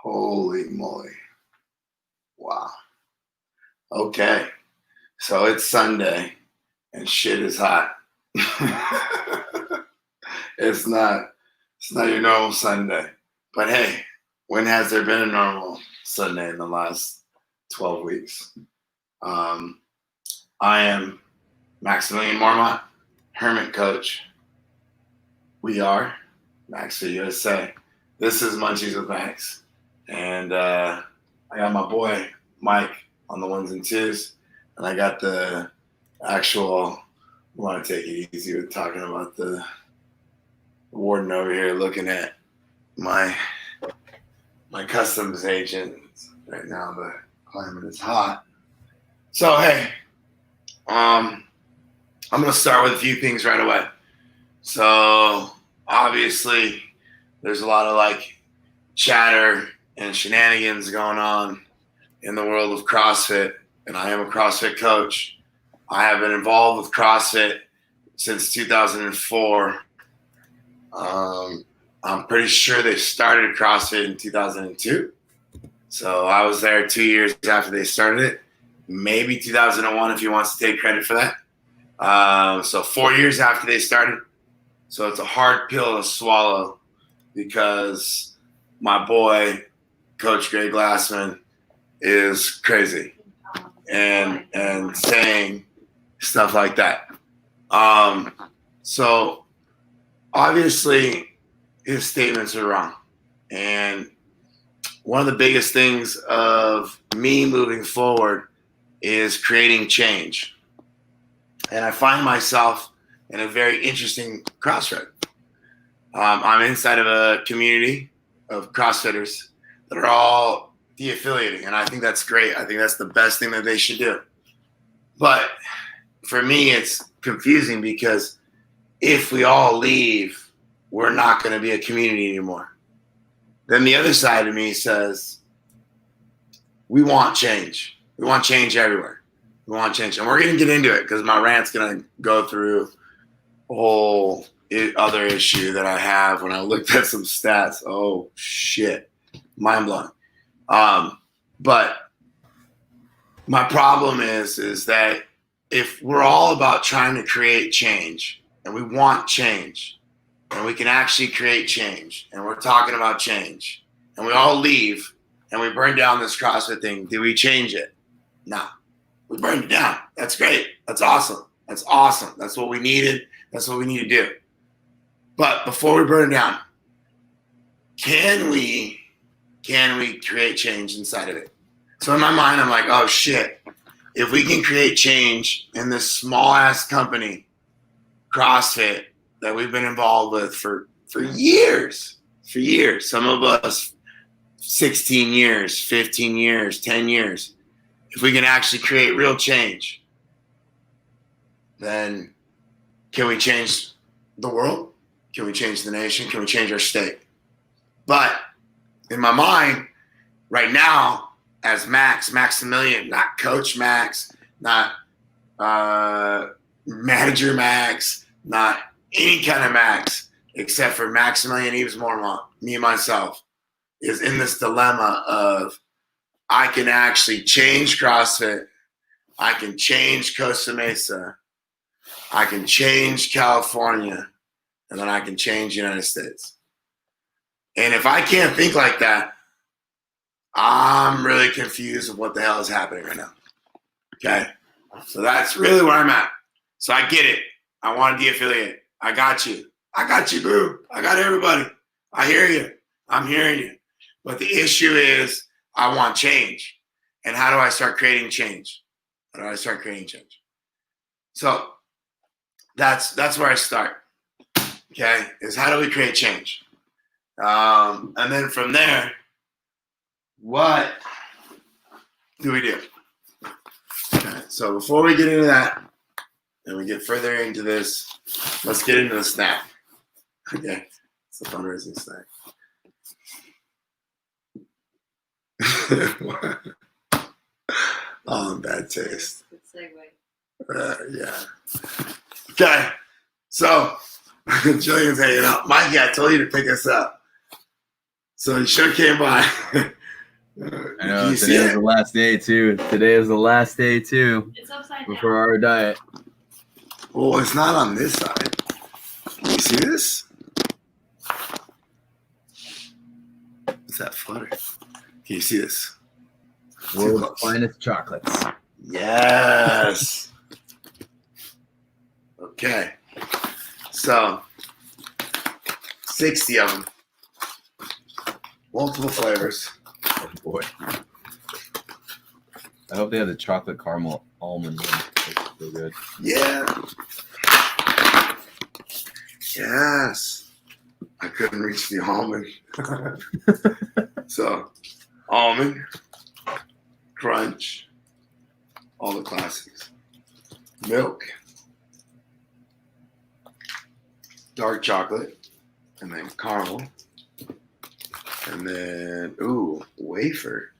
Holy moly. Wow. Okay. So it's Sunday and shit is hot. It's not your normal Sunday. But hey, when has there been a normal Sunday in the last 12 weeks? I am Maximilian Mormont, Hermit Coach. We are Max for USA. This is Munchies with Max. And I got my boy Mike on the ones and twos. And I got the actual, I want to take it easy with talking about the warden over here looking at my customs agent. Right now the climate is hot. So hey, I'm going to start with a few things right away. So obviously there's a lot of like chatter and shenanigans going on in the world of CrossFit, and I am a CrossFit coach. I have been involved with CrossFit since 2004. I'm pretty sure they started CrossFit in 2002. So I was there 2 years after they started it. Maybe 2001 if he wants to take credit for that. So 4 years after they started. So it's a hard pill to swallow because my boy, Coach Greg Glassman, is crazy and saying stuff like that. So obviously his statements are wrong. And one of the biggest things of me moving forward is creating change. And I find myself in a very interesting crossroad. I'm inside of a community of CrossFitters that are all de-affiliating, and I think that's great. I think that's the best thing that they should do. But for me, it's confusing because if we all leave, we're not going to be a community anymore. Then the other side of me says, we want change. We want change everywhere. We want change. And we're going to get into it because my rant's going to go through a whole other issue that I have when I looked at some stats. Oh, shit. Mind blowing. But my problem is that if we're all about trying to create change and we want change and we can actually create change and we're talking about change and we all leave and we burn down this CrossFit thing, do we change it? No. We burned it down. That's great. That's awesome. That's awesome. That's what we needed. That's what we need to do. But before we burn it down, can we create change inside of it? So in my mind, I'm like, oh shit, if we can create change in this small ass company, CrossFit, that we've been involved with for years, some of us 16 years, 15 years, 10 years, if we can actually create real change, then can we change the world? Can we change the nation? Can we change our state? But in my mind, right now, as Maximilian, not Coach Max, not Manager Max, not any kind of Max, except for Maximilian Eves Mormont, me and myself, is in this dilemma of I can actually change CrossFit, I can change Costa Mesa, I can change California, and then I can change the United States. And if I can't think like that, I'm really confused of what the hell is happening right now. Okay? So that's really where I'm at. So I get it. I want to de-affiliate. I got you. I got you, boo. I got everybody. I hear you. I'm hearing you. But the issue is I want change. And how do I start creating change? How do I start creating change? So that's where I start. Okay? Is how do we create change? And then from there, what do we do? Okay, so before we get into that and we get further into this, let's get into the snack. Okay, it's a fundraising snack. Oh, bad taste. Good segue. Yeah. Okay, so Jillian's hanging out. Mikey, I told you to pick us up. So you should have came by. I know. Today is the last day too. It's upside For down. Ferrara Diet. Oh, it's not on this side. Can you see this? What's that flutter? Can you see this? World's finest chocolates. Yes. Okay. So 60 of them. Multiple flavors. Oh boy. I hope they have the chocolate caramel almond one. It's so good. Yeah. Yes. I couldn't reach the almond. So, almond, crunch, all the classics. Milk, dark chocolate, and then caramel. And then, wafer.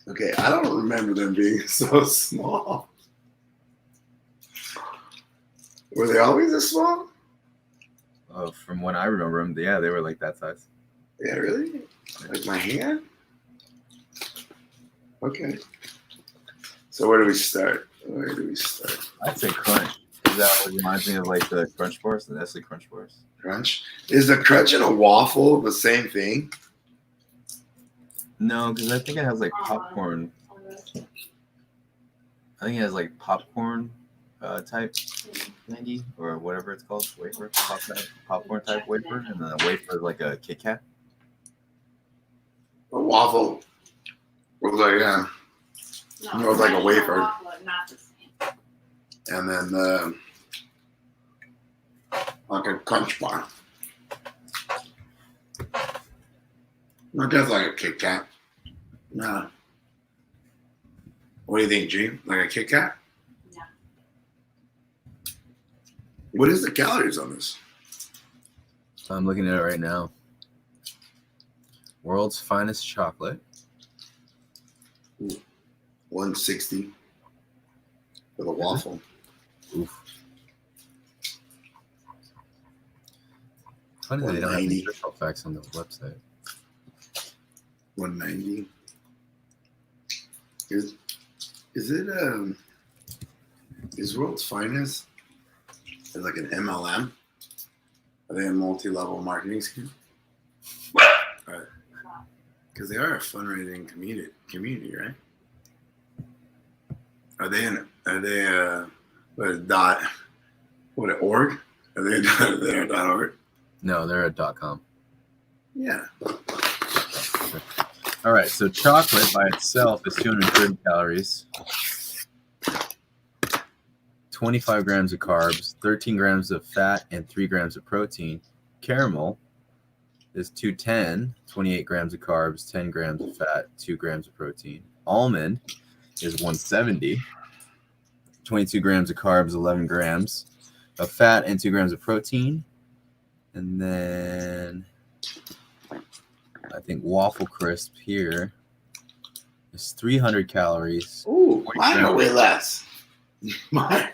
Okay, I don't remember them being so small. Were they always this small? From when I remember them, yeah, they were like that size. Yeah, really? Like my hand? Okay. So where do we start? I'd say crunch. Is that what reminds me of like the crunch bars, the Nestle crunch bars? Crunch? Is the crunch and a waffle the same thing? No, because I think it has like popcorn. I think it has like popcorn type candy or whatever it's called, wafer, popcorn type wafer, and then a wafer is like a Kit Kat. A waffle was like it was like a wafer. Not the same. And then like a crunch bar. Not just like a Kit Kat. No. What do you think, G? Like a Kit Kat? Yeah. What is the calories on this? I'm looking at it right now. World's finest chocolate. 160 for the waffle. Oof. Funny that they don't have 190. nutritional facts on the website. 190. Is it is World's Finest is like an MLM? Are they a multi-level marketing scheme? Right. Because they are a fundraising community, right? Are they org? Are they a .org? No, they're a .com. Yeah. All right, so chocolate by itself is 230 calories, 25 grams of carbs, 13 grams of fat, and 3 grams of protein. Caramel is 210, 28 grams of carbs, 10 grams of fat, 2 grams of protein. Almond is 170, 22 grams of carbs, 11 grams of fat, and 2 grams of protein. And then I think Waffle Crisp here is 300 calories. Ooh, mine are way less. Right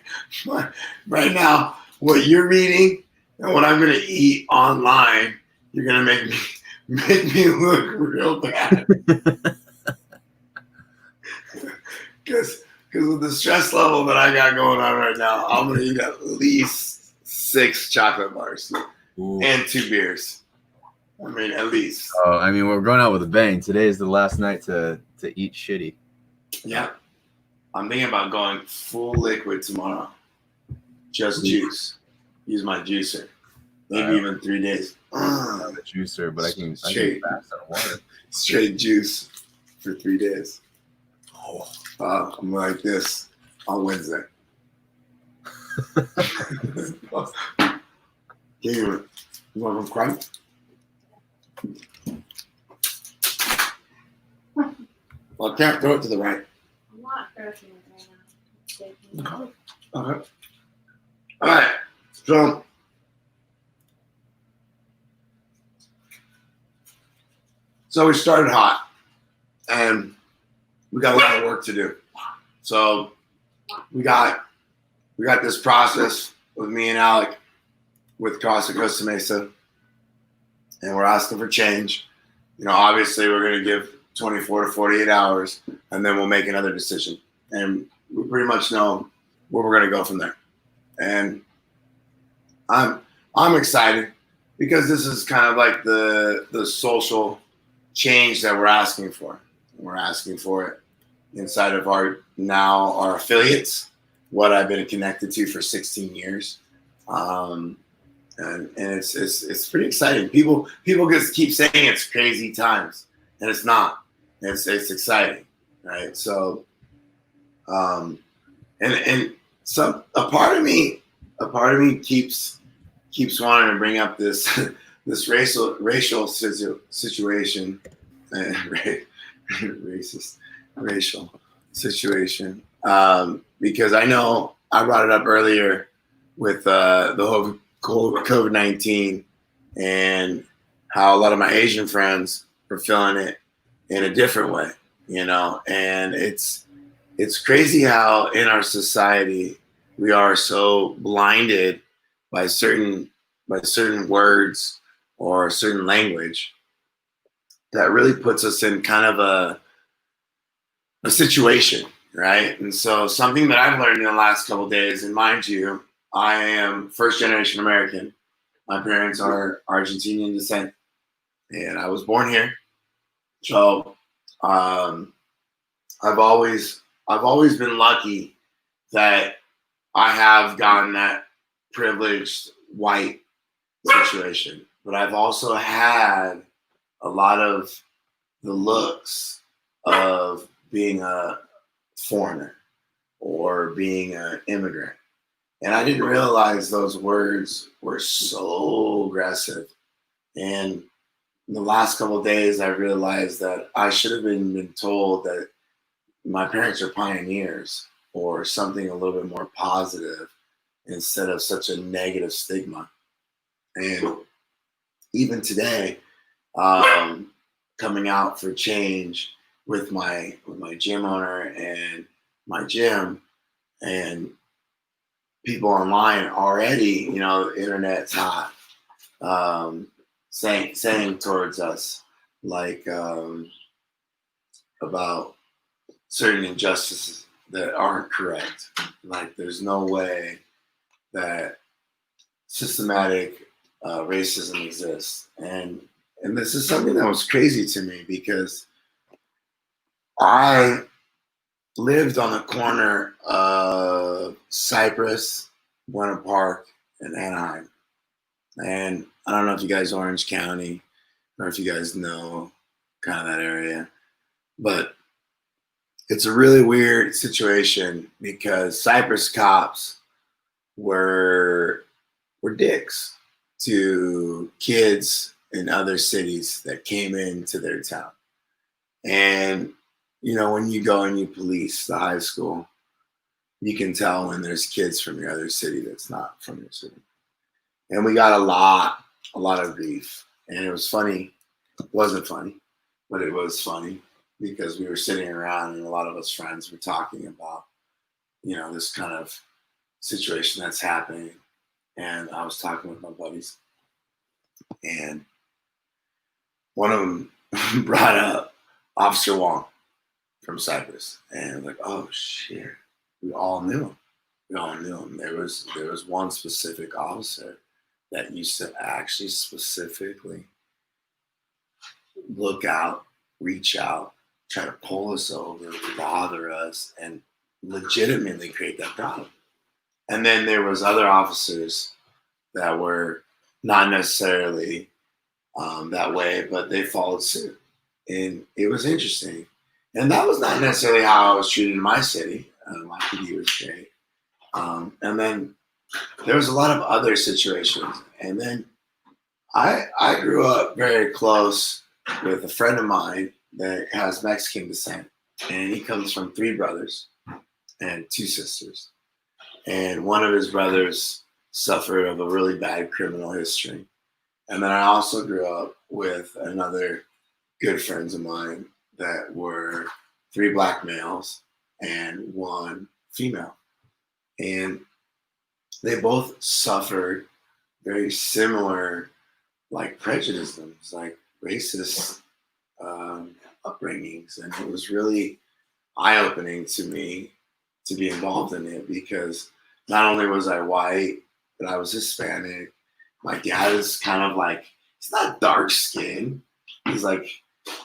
now, what you're reading and what I'm gonna eat online, you're gonna make me look real bad. Because with the stress level that I got going on right now, I'm gonna eat at least 6 chocolate bars. Ooh. And 2 beers. I mean, at least. Oh, I mean, we're going out with a bang. Today is the last night to eat shitty. Yeah. I'm thinking about going full liquid tomorrow. Just juice. Use my juicer. Maybe even 3 days. I'm a juicer, but I can fast on water. Straight juice for 3 days. I'm like this on Wednesday. You want some crunch? Well, I can't throw it to the right. I'm not crushing it right now. Okay. All right. So we started hot, and we got a lot of work to do. So we got this process with me and Alec with CrossFit Costa Mesa, and we're asking for change. Obviously we're going to give 24 to 48 hours, and then we'll make another decision. And we pretty much know where we're going to go from there. And I'm excited because this is kind of like the social change that we're asking for. We're asking for it inside of our affiliates, what I've been connected to for 16 years. And it's pretty exciting. People just keep saying it's crazy times, and it's not. It's exciting, right? So, and some a part of me keeps wanting to bring up this this racial situation, racist racial situation, because I know I brought it up earlier with the whole COVID-19 and how a lot of my Asian friends are feeling it in a different way, and it's crazy how in our society we are so blinded by certain words or certain language that really puts us in kind of a situation, right? And so something that I've learned in the last couple of days, and mind you, I am first generation American. My parents are Argentinian descent, and I was born here. So I've always been lucky that I have gotten that privileged white situation, but I've also had a lot of the looks of being a foreigner or being an immigrant. And I didn't realize those words were so aggressive. And in the last couple of days, I realized that I should have been told that my parents are pioneers or something a little bit more positive instead of such a negative stigma. And even today, coming out for change with my gym owner and my gym and people online already, the internet's hot, saying towards us like about certain injustices that aren't correct. Like there's no way that systematic racism exists, and this is something that was crazy to me because I lived on the corner of Cypress, Buena Park, and Anaheim. And I don't know if you guys Orange County or if you guys know kind of that area, but it's a really weird situation because Cypress cops were dicks to kids in other cities that came into their town. And when you go and you police the high school, you can tell when there's kids from your other city that's not from your city. And we got a lot of grief. And it was funny. It wasn't funny, but it was funny because we were sitting around and a lot of us friends were talking about, this kind of situation that's happening. And I was talking with my buddies, and one of them brought up Officer Wong from Cyprus, and like, oh shit, we all knew him. There was one specific officer that used to actually specifically look out, reach out, try to pull us over, bother us, and legitimately create that problem. And then there was other officers that were not necessarily that way, but they followed suit. And it was interesting. And that was not necessarily how I was treated in my city. My PD was great. And then there was a lot of other situations. And then I grew up very close with a friend of mine that has Mexican descent. And he comes from 3 brothers and 2 sisters. And one of his brothers suffered of a really bad criminal history. And then I also grew up with another good friends of mine that were 3 black males and 1 female. And they both suffered very similar like prejudices, like racist upbringings, and it was really eye-opening to me to be involved in it because not only was I white, but I was Hispanic. My dad is kind of like he's not dark skinned. He's like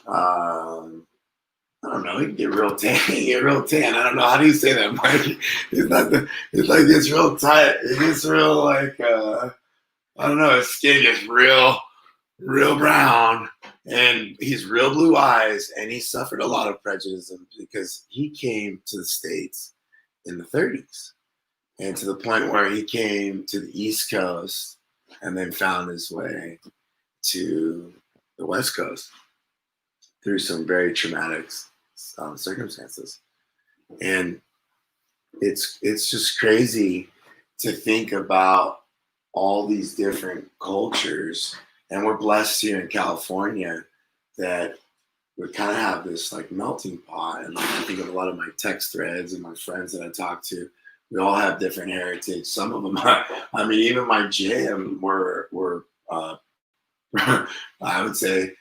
I don't know. He can get real tan. He get real tan. I don't know how do you say that, Mike. He's not the. It's like it's real tight. It gets real like I don't know. His skin gets real brown, and he's real blue eyes, and he suffered a lot of prejudice because he came to the States in the 30s, and to the point where he came to the East Coast and then found his way to the West Coast through some very traumatic circumstances, and it's just crazy to think about all these different cultures, and we're blessed here in California that we kind of have this like melting pot. And like, I think of a lot of my text threads and my friends that I talk to, we all have different heritage. Some of them are, I mean, even my gym were I would say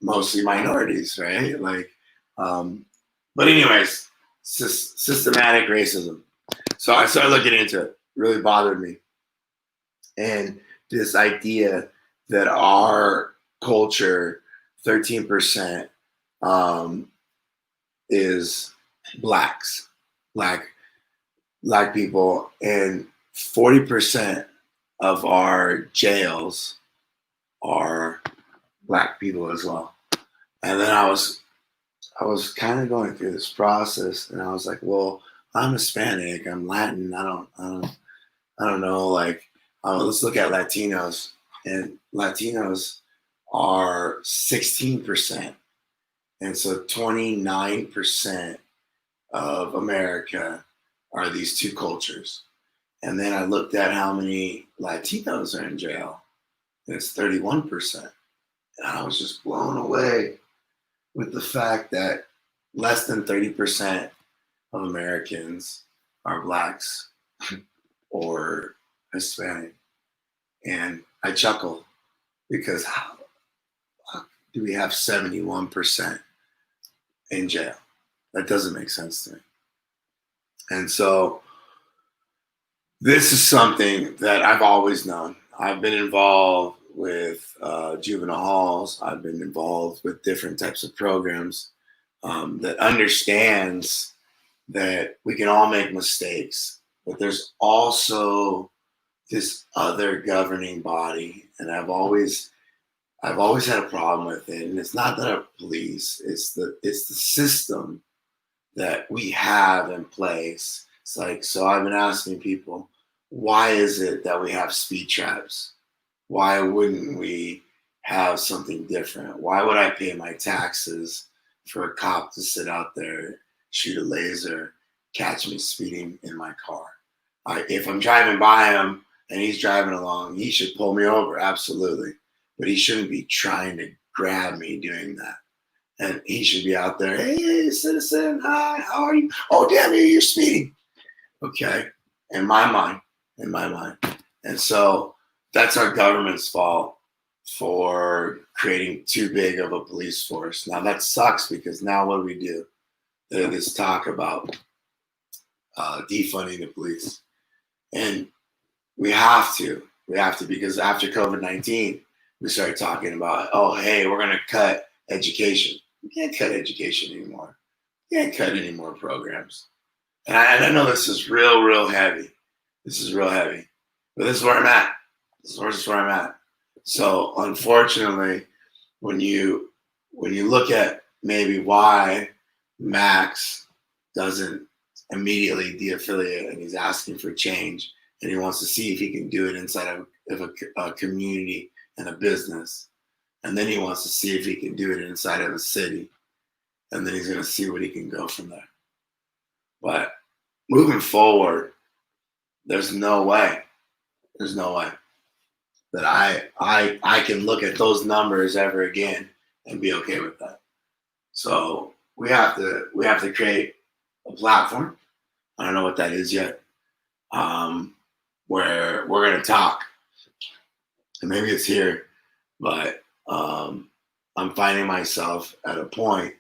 mostly minorities, right? Like, but anyways, systematic racism. So I started looking into it. Really bothered me, and this idea that our culture, 13%, is blacks, black people, and 40% of our jails are black people as well. And then I was kind of going through this process, and I was like, well, I'm Hispanic, I'm Latin, I don't know, like, let's look at Latinos, and Latinos are 16%, and so 29% of America are these two cultures. And then I looked at how many Latinos are in jail, and it's 31%. And I was just blown away with the fact that less than 30% of Americans are blacks or Hispanic. And I chuckle because how do we have 71% in jail? That doesn't make sense to me. And so this is something that I've always known. I've been involved with juvenile halls. I've been involved with different types of programs that understands that we can all make mistakes, but there's also this other governing body, and I've always had a problem with it. And it's not that our police; it's the system that we have in place. It's like, so I've been asking people, why is it that we have speed traps? Why wouldn't we have something different? Why would I pay my taxes for a cop to sit out there, shoot a laser, catch me speeding in my car? If I'm driving by him and he's driving along, he should pull me over, absolutely. But he shouldn't be trying to grab me doing that. And he should be out there, hey, citizen, hi, how are you? Oh, damn it, you're speeding. Okay, in my mind. And so that's our government's fault for creating too big of a police force. Now that sucks because now what do we do? There's this talk about defunding the police. And we have to because after COVID-19, we started talking about, oh, hey, we're going to cut education. We can't cut education anymore. We can't cut any more programs. And I know this is real heavy. This is real heavy. But this is where I'm at. This is where I'm at. So unfortunately, when you look at maybe why Max doesn't immediately de-affiliate and he's asking for change and he wants to see if he can do it inside of a community and a business. And then he wants to see if he can do it inside of a city. And then he's going to see what he can go from there. But moving forward, there's no way that I can look at those numbers ever again and be okay with that. So we have to create a platform. I don't know what that is yet. Where we're going to talk and maybe it's here, but I'm finding myself at a point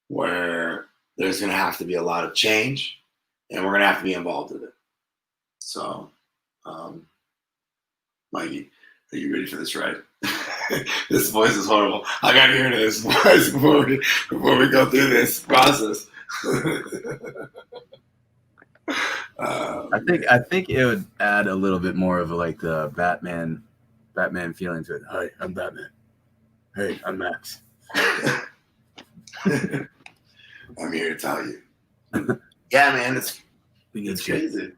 where there's going to have to be a lot of change, and we're going to have to be involved with it. So, Mikey, are you ready for this ride? This voice is horrible. I got to hear this voice before we go through this process. I think it would add a little bit more of like the Batman feeling to it. Hi, I'm Batman. Hey, I'm Max. I'm here to tell you. Yeah, man, it's crazy.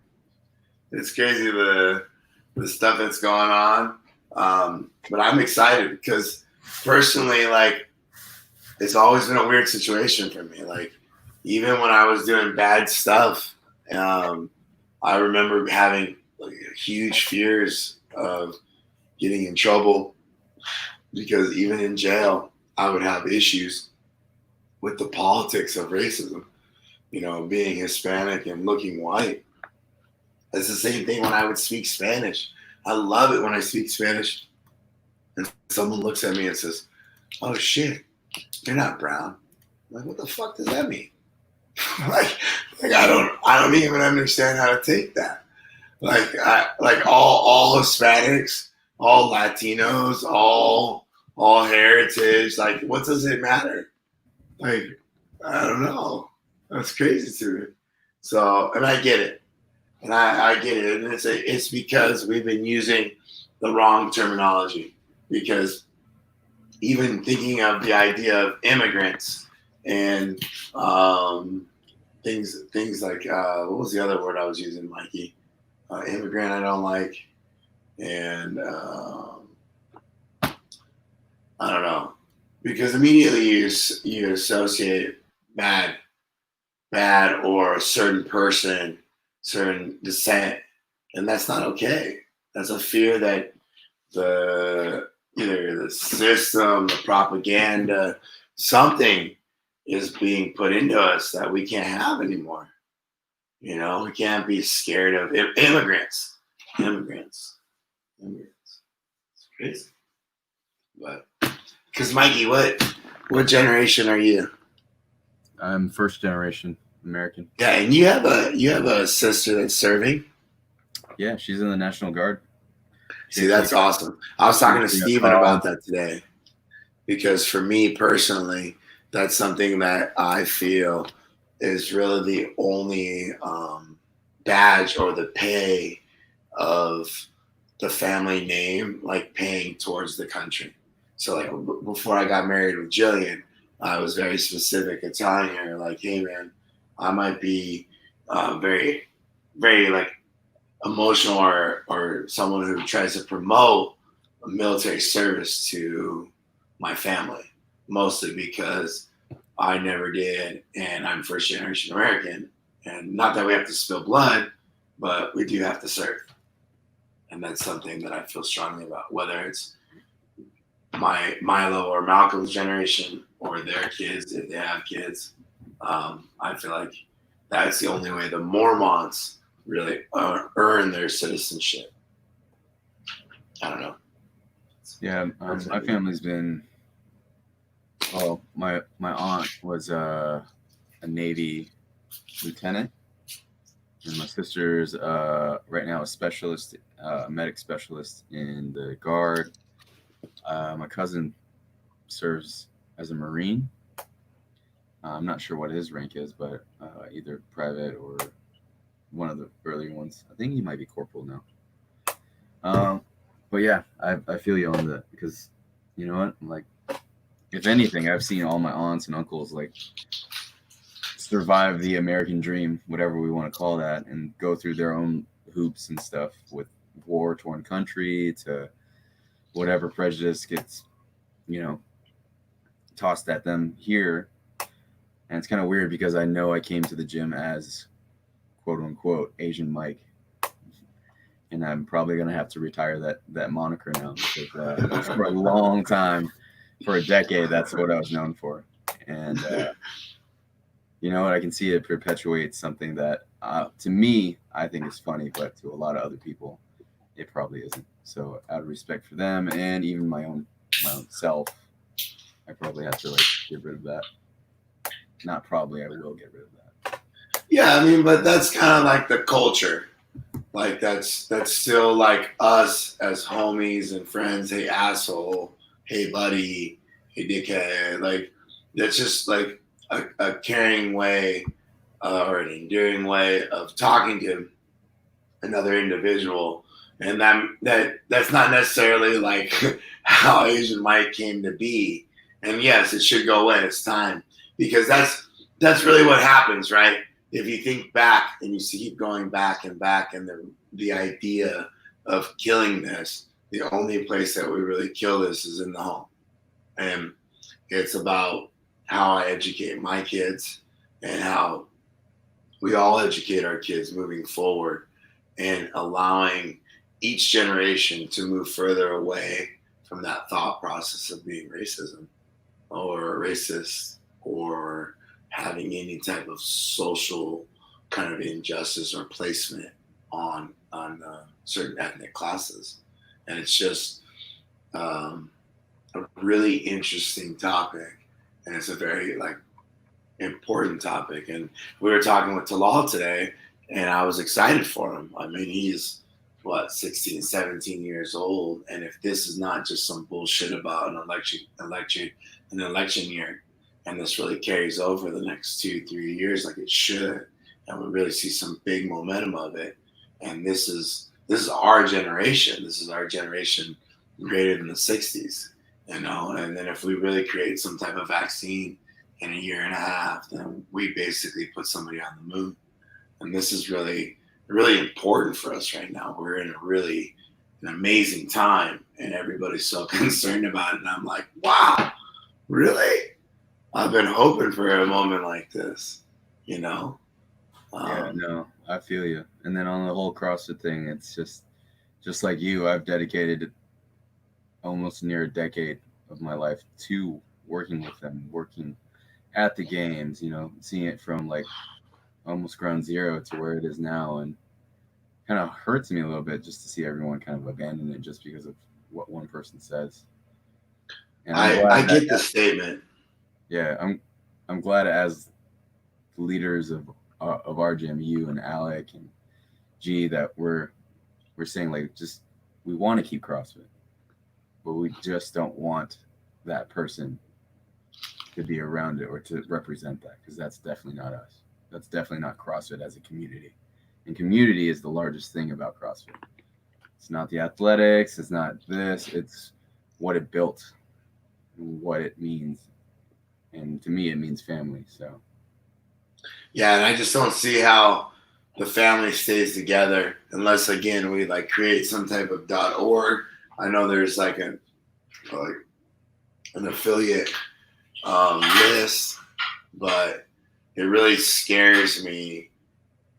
It's crazy the stuff that's going on. But I'm excited because personally, like, it's always been a weird situation for me. Like, even when I was doing bad stuff, I remember having like huge fears of getting in trouble because even in jail, I would have issues with the politics of racism, you know, being Hispanic and looking white. It's the same thing when I would speak Spanish. I love it when I speak Spanish and someone looks at me and says, "Oh shit, you're not brown." I'm like, what the fuck does that mean? like I don't even understand how to take that. Like all Hispanics, all Latinos, all heritage. Like, what does it matter? Like, I don't know. That's crazy to me. So, and I get it. And I get it. And it's because we've been using the wrong terminology. Because even thinking of the idea of immigrants and things like, what was the other word I was using, Mikey? Immigrant I don't like. And I don't know. Because immediately you associate bad or a certain person, certain descent, and that's not okay. That's a fear that either the system, the propaganda, something is being put into us that we can't have anymore. You know, we can't be scared of immigrants. Immigrants. It's crazy. But because Mikey, what generation are you? I'm first generation American. Yeah, and you have a sister that's serving. Yeah, she's in the National Guard. See, that's awesome. I was talking to Steven about that today because for me personally, that's something that I feel is really the only badge or the pay of the family name, like paying towards the country. So like before I got married with Jillian, I was very specific at telling her like, hey man, I might be very, very like emotional or someone who tries to promote a military service to my family, mostly because I never did, and I'm first generation American. And not that we have to spill blood, but we do have to serve. And that's something that I feel strongly about, whether it's my Milo or Malcolm's generation or their kids, if they have kids. I feel like that's the only way the Mormons really earn their citizenship. I don't know. Yeah, my family's been. Well, my aunt was a Navy lieutenant, and my sister's right now a specialist, medic specialist in the Guard. My cousin serves as a Marine. I'm not sure what his rank is, but either private or one of the earlier ones. I think he might be corporal now. But yeah, I feel you on that because you know what? Like, if anything, I've seen all my aunts and uncles like survive the American dream, whatever we want to call that, and go through their own hoops and stuff with war-torn country to whatever prejudice gets, you know, tossed at them here. And it's kind of weird because I know I came to the gym as quote unquote Asian Mike. And I'm probably going to have to retire that moniker now because for a long time, for a decade, that's what I was known for. And you know what? I can see it perpetuates something that to me, I think is funny, but to a lot of other people, it probably isn't. So out of respect for them and even my own self, I probably have to like get rid of that. Not probably, I will get rid of that. Yeah, I mean, but that's kind of like the culture. Like that's still like us as homies and friends. Hey asshole, hey buddy, hey dickhead. Like that's just like a caring way or an endearing way of talking to another individual. And that's not necessarily like how Asian Mike came to be. And yes, it should go away. It's time because that's really what happens, right? If you think back and you keep going back and back, and the idea of killing this, the only place that we really kill this is in the home, and it's about how I educate my kids and how we all educate our kids moving forward, and allowing each generation to move further away from that thought process of being racism or racist or having any type of social kind of injustice or placement on certain ethnic classes. And it's just a really interesting topic, and it's a very like important topic. And we were talking with Talal today, and I was excited for him. I mean, he's 16, 17 years old, and if this is not just some bullshit about an election year, and this really carries over the next 2-3 years like it should, and we really see some big momentum of it. And this is our generation. This is our generation greater than the 60s, you know. And then if we really create some type of vaccine in a year and a half, then we basically put somebody on the moon. And this is really, really important for us right now. We're in an amazing time, and everybody's so concerned about it. And I'm like, wow, really? I've been hoping for a moment like this, you know? Yeah, no, I feel you. And then on the whole CrossFit thing, it's just like you, I've dedicated almost near a decade of my life to working with them, working at the games, you know, seeing it from like almost ground zero to where it is now. And kind of hurts me a little bit just to see everyone kind of abandon it just because of what one person says. And I get the statement. Yeah, I'm glad as the leaders of our gym, you and Alec and G, that we're saying like just we want to keep CrossFit, but we just don't want that person to be around it or to represent that, because that's definitely not us. That's definitely not CrossFit as a community. And community is the largest thing about CrossFit. It's not the athletics, it's not this, it's what it built, what it means. And to me, it means family. So Yeah, and I just don't see how the family stays together unless, again, we like create some type of .org. I know there's like an affiliate list, but it really scares me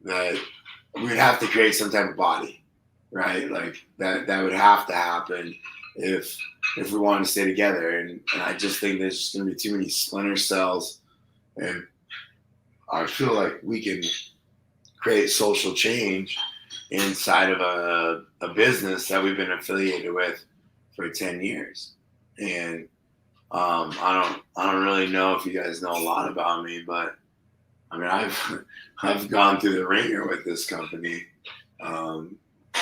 that we'd have to create some type of body, right? Like that would have to happen if we want to stay together. And I just think there's just going to be too many splinter cells, and I feel like we can create social change inside of a business that we've been affiliated with for 10 years. And I don't really know if you guys know a lot about me, but I mean, I've gone through the ringer with this company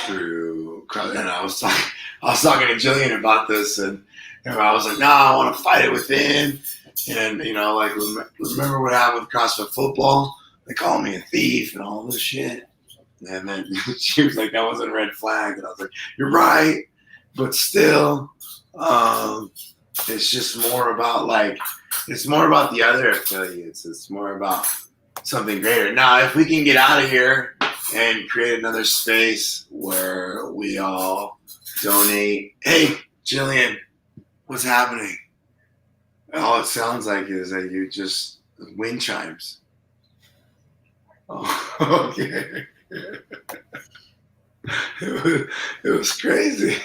through, and I was talking to Jillian about this, and I was like, no, I want to fight it within. And, you know, like, remember what happened with CrossFit football? They called me a thief and all this shit. And then she was like, that wasn't a red flag. And I was like, you're right. But still, it's just more about, like, it's more about the other affiliates. It's more about something greater. Now, if we can get out of here and create another space where we all donate. Hey, Jillian, what's happening? All it sounds like is that you just wind chimes. Oh, okay. It was crazy.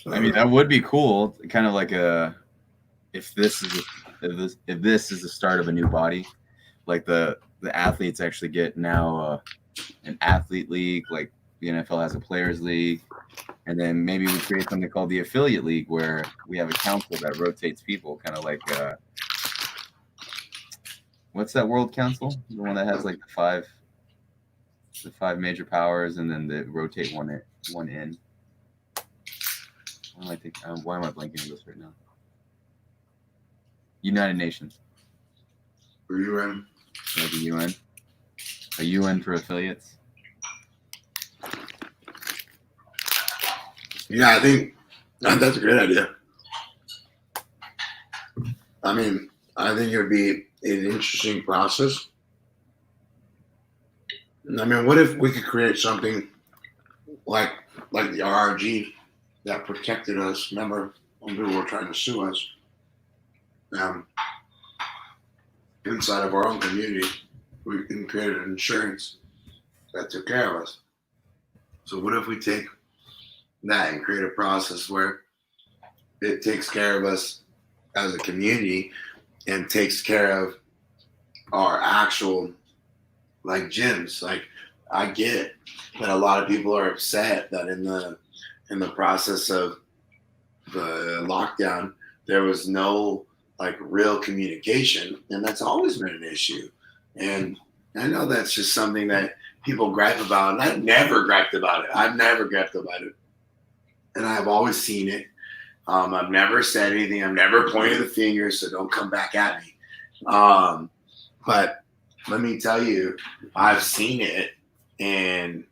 I mean, that would be cool. Kind of like if this is the start of a new body, like the athletes actually get now an athlete league, like The NFL has a players league. And then maybe we create something called the affiliate league where we have a council that rotates people, kind of like what's that World Council? The one that has like the five major powers, and then they rotate one in. Why am I blanking on this right now? United Nations. For UN. Like a UN. A UN for affiliates. Yeah, I think that's a great idea. I mean, I think it would be an interesting process. I mean, what if we could create something like the RRG that protected us? Remember when people were trying to sue us? Inside of our own community, we can create an insurance that took care of us. So what if we take that and create a process where it takes care of us as a community and takes care of our actual like gyms? Like, I get that a lot of people are upset that in the process of the lockdown there was no like real communication, and that's always been an issue. And I know that's just something that people gripe about, and I've never griped about it. And I've always seen it. I've never said anything. I've never pointed the finger, so don't come back at me. But let me tell you, I've seen it, and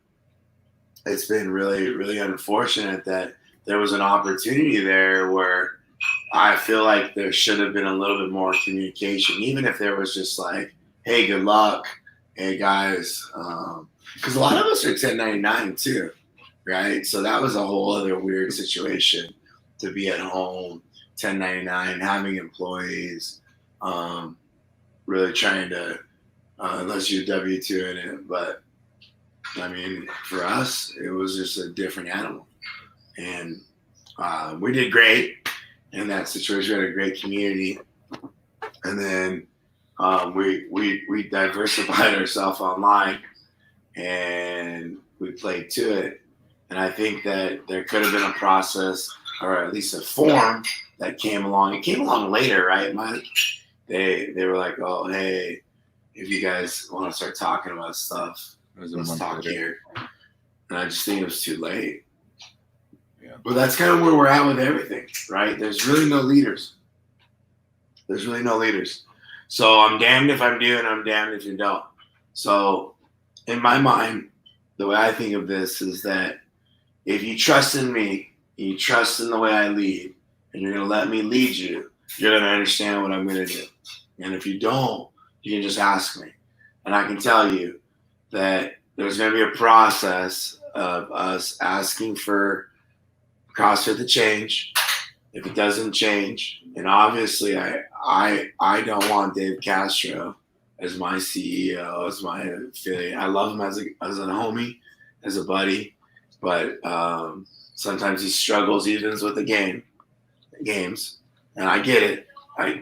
it's been really, really unfortunate that there was an opportunity there where I feel like there should have been a little bit more communication, even if there was just like, hey, good luck. Hey, guys. Because a lot of us are 1099 too. Right, so that was a whole other weird situation to be at home, 1099, having employees, really trying to, unless you're W-2 in it. But I mean, for us, it was just a different animal, and we did great in that situation. We had a great community, and then we diversified ourselves online, and we played to it. And I think that there could have been a process, or at least a form that came along. It came along later, right, Mike? They were like, oh, hey, if you guys want to start talking about stuff, let's talk here. And I just think it was too late. Yeah. But that's kind of where we're at with everything, right? There's really no leaders. So I'm damned if I do, and I'm damned if you don't. So in my mind, the way I think of this is that if you trust in me, you trust in the way I lead, and you're going to let me lead you, you're going to understand what I'm going to do. And if you don't, you can just ask me. And I can tell you that there's going to be a process of us asking for CrossFit to change. If it doesn't change, and obviously I don't want Dave Castro as my CEO, as my affiliate. I love him as a homie, as a buddy. But sometimes he struggles even with the games, and I get it. I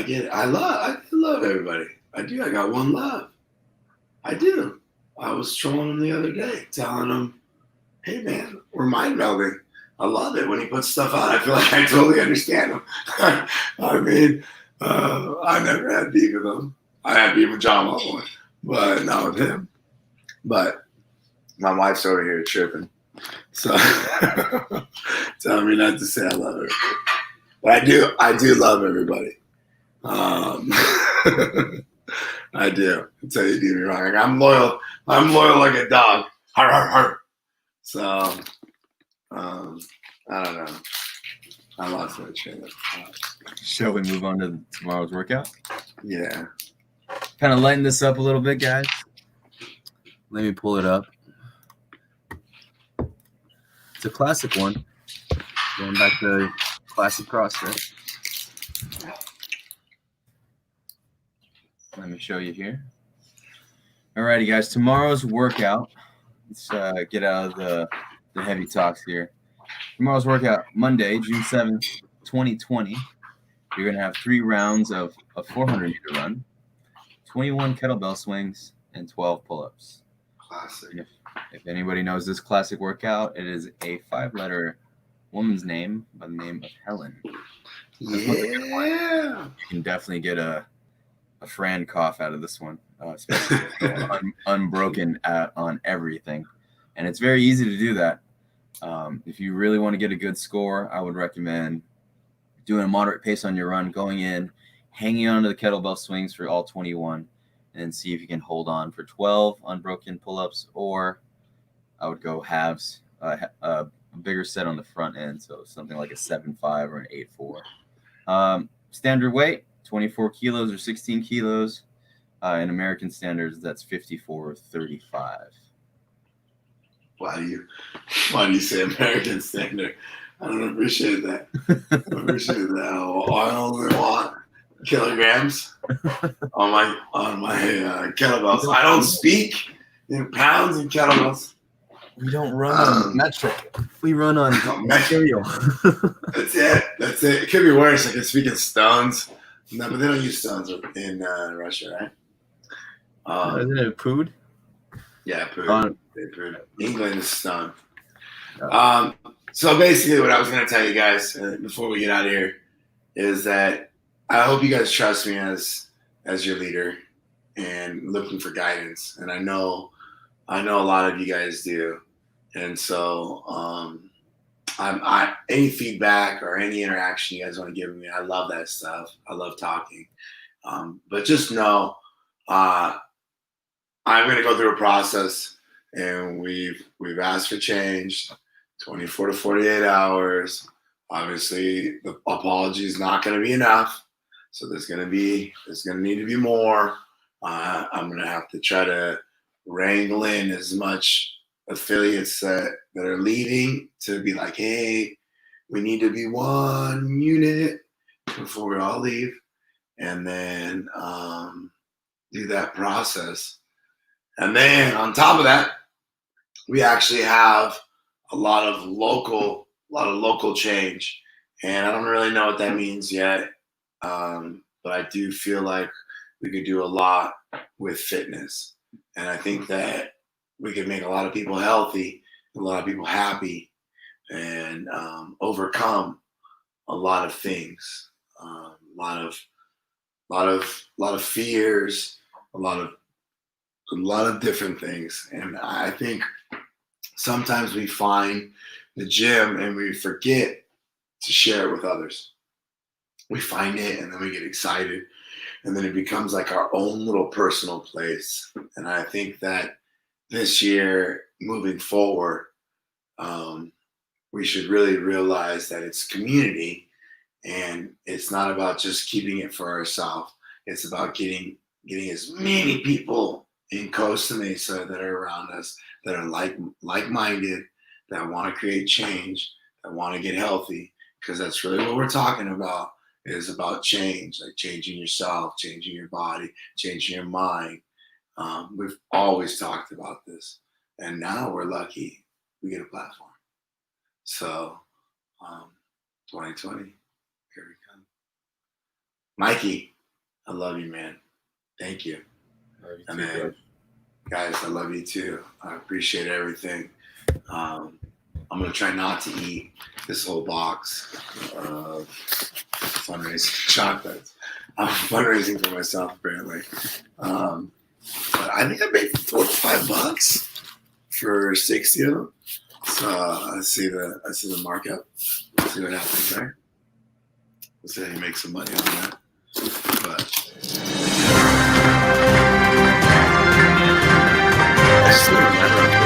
get it. I love everybody. I do. I got one love. I do. I was trolling him the other day, telling him, "Hey man, we're mind melding." I love it when he puts stuff out. I feel like I totally understand him. I mean, I never had beef with him. I had beef with John Mullen, but not with him. But my wife's over here tripping, so telling me not to say I love her. But I do love everybody. I do. Until you do me wrong. Like, I'm loyal like a dog. Har, har, har. So, I don't know. I lost that train of thought. Shall we move on to tomorrow's workout? Yeah. Kind of lighten this up a little bit, guys. Let me pull it up. It's a classic one. Going back to classic CrossFit. Let me show you here. Alrighty, guys. Tomorrow's workout. Let's get out of the heavy talks here. Tomorrow's workout, Monday, June 7th, 2020. You're going to have 3 rounds of a 400-meter run, 21 kettlebell swings, and 12 pull-ups. Classic. If anybody knows this classic workout, it is a 5-letter woman's name by the name of Helen. Yeah. You can definitely get a Fran cough out of this one, especially unbroken on everything. And it's very easy to do that. If you really want to get a good score, I would recommend doing a moderate pace on your run, going in, hanging onto the kettlebell swings for all 21, and see if you can hold on for 12 unbroken pull-ups, or I would go halves, a bigger set on the front end, so something like a 7.5 or an 8.4. Standard weight, 24 kilos or 16 kilos. In American standards, that's 54.35. Why do you say American standard? I don't appreciate that. I appreciate that. I only want kilograms on my kettlebells. I don't speak in pounds and kettlebells. We don't run on metric. We run on material. That's it. It could be worse. I can speak in stones. No, but they don't use stones in Russia, right? Isn't it food? Yeah, food. England is stone. So basically, what I was going to tell you guys before we get out of here is that I hope you guys trust me as your leader and looking for guidance. And I know a lot of you guys do. And so any feedback or any interaction you guys want to give me, I love that stuff. I love talking. But just know I'm going to go through a process, and we've asked for change, 24 to 48 hours. Obviously, the apology is not going to be enough. So there's going to need to be more. I'm going to have to try to wrangle in as much affiliates that are leaving to be like, hey, we need to be one unit before we all leave, and then do that process. And then on top of that, we actually have a lot of local change, and I don't really know what that means yet. But I do feel like we could do a lot with fitness, and I think that we could make a lot of people healthy, a lot of people happy, and overcome a lot of things, a lot of fears, a lot of different things. And I think sometimes we find the gym and we forget to share it with others. We find it and then we get excited, and then it becomes like our own little personal place. And I think that this year, moving forward, we should really realize that it's community, and it's not about just keeping it for ourselves. It's about getting as many people in Costa Mesa that are around us that are like-minded, that want to create change, that want to get healthy, because that's really what we're talking about. Is about change, like changing yourself, changing your body, changing your mind. We've always talked about this, and now we're lucky we get a platform. So 2020, here we come. Mikey, I love you, man. Thank you. And then, guys, I love you too. I appreciate everything. I'm going to try not to eat this whole box of fundraising chocolates. I'm fundraising for myself, apparently. But I think I paid $4 to $5 for 60 of them. So I see the markup. See what happens there. Let's see how you make some money on that. But I just